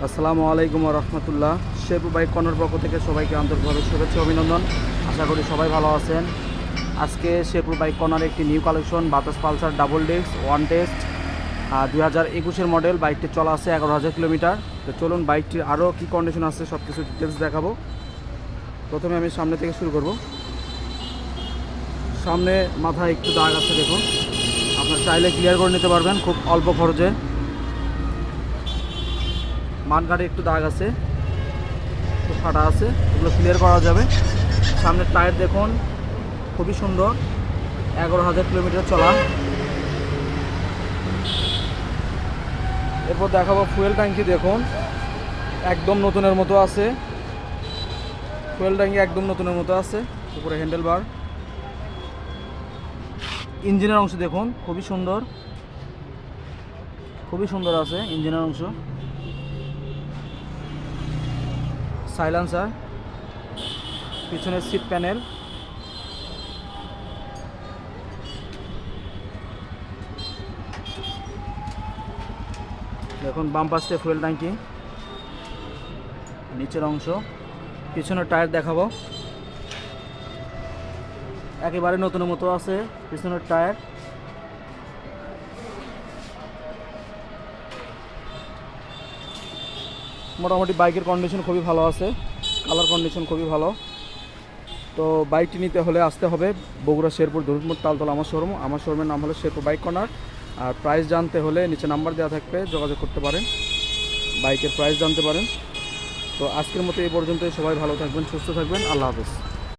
আসসালামু আলাইকুম ওয়া রাহমাতুল্লাহ। শেরপুর বাইক কর্নার পক্ষ থেকে সবাইকে আন্তরিকভাবে শুভেচ্ছা অভিনন্দন। আশা করি সবাই ভালো আছেন। আজকে শেরপুর বাইক কর্নারে একটি নিউ কালেকশন বাতাস পালসার ডাবল ডিস্ক ওয়ান টেস্ট 2021-এর মডেল। বাইকটি চলা আছে 11,000 কিলোমিটার। তো চলুন বাইকটির আরও কী কন্ডিশন আছে সব কিছু ডিটেলস দেখাবো। প্রথমে আমি সামনে থেকে শুরু করব। সামনে মাথায় একটু দাগ আছে, দেখুন। আপনার চাইলে ক্লিয়ার করে নিতে পারবেন খুব অল্প খরচে। মানঘাটে একটু দাগ আছে, একটু ফাটা আছে, এগুলো ক্লিয়ার করা যাবে। সামনের টায়ার দেখুন, খুবই সুন্দর, 11,000 কিলোমিটার চলা। এরপর দেখাবো ফুয়েল ট্যাঙ্কি, দেখুন একদম নতুনের মতো আছে। ফুয়েল ট্যাঙ্কি একদম নতুনের মতো আছে। উপরে হ্যান্ডেল বার। ইঞ্জিনের অংশ দেখুন, খুবই সুন্দর, খুবই সুন্দর আছে ইঞ্জিনের অংশ। সাইলেন্সার, পিছনের সিট প্যানেল, দেখুন বাম পাশে ফুয়েল ট্যাঙ্কি, নিচের অংশ। পিছনের টায়ার দেখাবো, একেবারে নতুনের মতো আছে পিছনের টায়ার। মোটামুটি বাইকের কন্ডিশন খুবই ভালো আছে, কালার কন্ডিশন খুবই ভালো। তো বাইকটি নিতে হলে আসতে হবে বগুড়া শেরপুর দরুদমোড় তালতলা আমার শোরুম। আমার শোরুমের নাম হলো শেরপুর বাইক কর্নার। আর প্রাইস জানতে হলে নিচে নাম্বার দেওয়া থাকবে, যোগাযোগ করতে পারেন, বাইকের প্রাইস জানতে পারেন। তো আজকের মতো এই পর্যন্তই। সবাই ভালো থাকবেন, সুস্থ থাকবেন। আল্লাহ হাফেজ।